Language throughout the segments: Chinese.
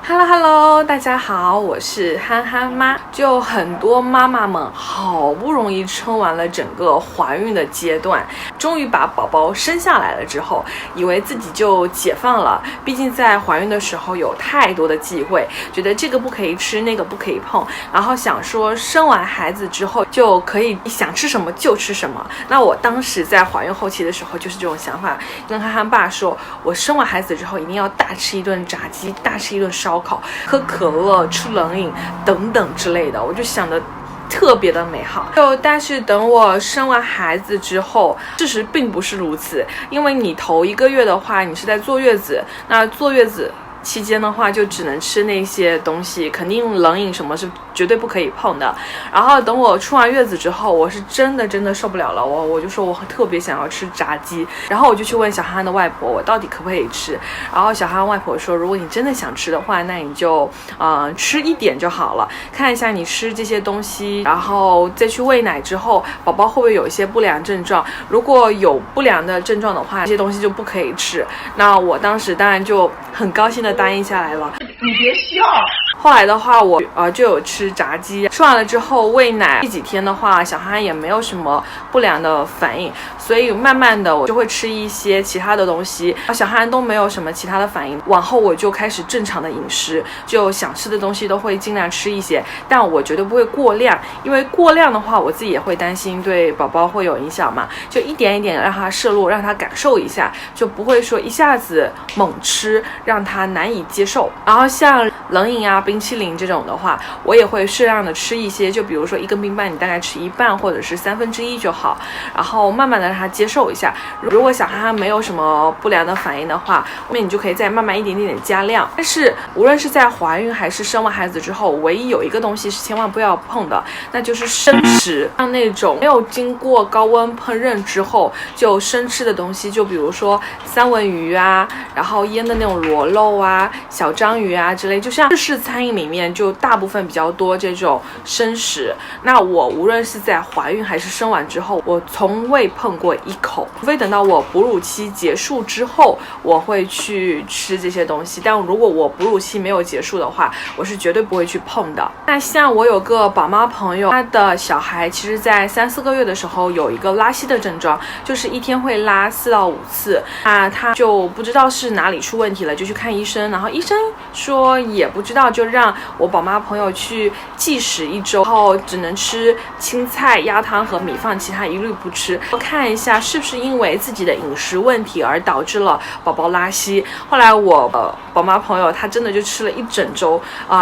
Hello， 大家好，我是憨憨妈。就很多妈妈们好不容易撑完了整个怀孕的阶段，终于把宝宝生下来了之后，以为自己就解放了。毕竟在怀孕的时候有太多的忌讳，觉得这个不可以吃，那个不可以碰，然后想说生完孩子之后就可以想吃什么就吃什么。那我当时在怀孕后期的时候就是这种想法，跟憨憨爸说，我生完孩子之后一定要大吃一顿炸鸡，大吃一顿烧烤，喝可乐，吃冷饮等等之类的，我就想的特别的美好。但是等我生完孩子之后，事实并不是如此，因为你头1个月的话，你是在坐月子，那坐月子期间的话就只能吃那些东西，肯定冷饮什么是绝对不可以碰的。然后等我出完月子之后，我是真的受不了了，我就说我特别想要吃炸鸡，然后我就去问小憨憨的外婆我到底可不可以吃。然后小憨憨外婆说，如果你真的想吃的话，那你就吃一点就好了，看一下你吃这些东西，然后再去喂奶之后宝宝会不会有一些不良症状，如果有不良的症状的话，这些东西就不可以吃。那我当时当然就很高兴的答应下来了。你别笑。后来的话我就有吃炸鸡，吃完了之后喂奶第几天的话，小憨也没有什么不良的反应，所以慢慢的我就会吃一些其他的东西，小憨都没有什么其他的反应。往后我就开始正常的饮食，就想吃的东西都会尽量吃一些，但我绝对不会过量，因为过量的话我自己也会担心对宝宝会有影响嘛，就一点一点让他摄入，让他感受一下，就不会说一下子猛吃让他难以接受。然后像冷饮啊冰淇淋这种的话，我也会适量的吃一些，就比如说1根冰棒你大概吃一半或者是1/3就好，然后慢慢的让他接受一下。如果小憨憨没有什么不良的反应的话，后面你就可以再慢慢一点点加量。但是无论是在怀孕还是生完孩子之后，唯一有一个东西是千万不要碰的，那就是生食。像那种没有经过高温烹饪之后就生吃的东西，就比如说三文鱼啊，然后腌的那种螺肉啊，小章鱼啊之类，就像日式餐饮里面就大部分比较多这种生食。那我无论是在怀孕还是生完之后，我从未碰过一口，除非等到我哺乳期结束之后我会去吃这些东西，但如果我哺乳期没有结束的话，我是绝对不会去碰的。那像我有个宝妈朋友，她的小孩其实在3、4个月的时候有一个拉稀的症状，就是一天会拉4到5次，那他就不知道是哪里出问题了，就去看医生，然后医生说也不知道，就让我宝妈朋友去忌食1周，然后只能吃青菜、鸭汤和米饭，其他一律不吃，看一下是不是因为自己的饮食问题而导致了宝宝拉稀。后来我宝妈朋友她真的就吃了1整周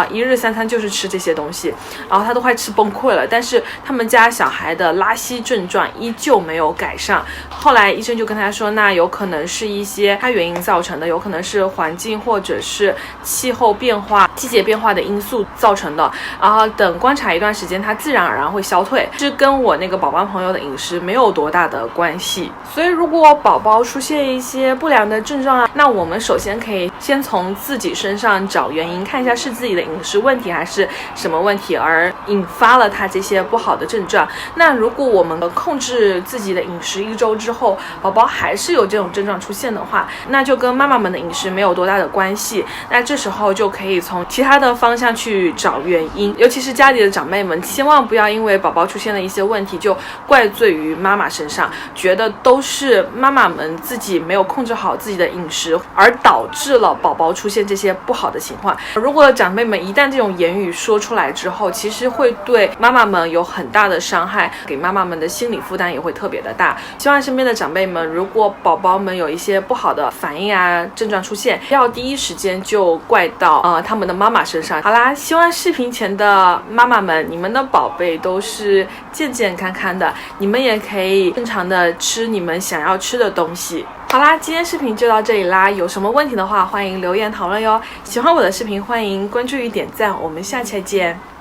一日3餐就是吃这些东西，然后她都快吃崩溃了，但是他们家小孩的拉稀症状依旧没有改善。后来医生就跟他说，那有可能是一些他原因造成的，有可能是环境或者是气候变化、季节变化的因素造成的，然后等观察一段时间它自然而然会消退，这跟我那个宝宝朋友的饮食没有多大的关系。所以如果宝宝出现一些不良的症状那我们首先可以先从自己身上找原因，看一下是自己的饮食问题还是什么问题而引发了他这些不好的症状。那如果我们控制自己的饮食1周之后，宝宝还是有这种症状出现的话，那就跟妈妈们的饮食没有多大的关系，那这时候就可以从其他的方向去找原因。尤其是家里的长辈们，千万不要因为宝宝出现了一些问题就怪罪于妈妈身上，觉得都是妈妈们自己没有控制好自己的饮食而导致了宝宝出现这些不好的情况。如果长辈们一旦这种言语说出来之后，其实会对妈妈们有很大的伤害，给妈妈们的心理负担也会特别的大。希望身边的长辈们，如果宝宝们有一些不好的反应啊症状出现，不要第一时间就怪到他们的妈妈身上。好啦，希望视频前的妈妈们，你们的宝贝都是健健康康的，你们也可以正常的吃你们想要吃的东西。好啦，今天视频就到这里啦，有什么问题的话欢迎留言讨论哟。喜欢我的视频欢迎关注与点赞，我们下期见。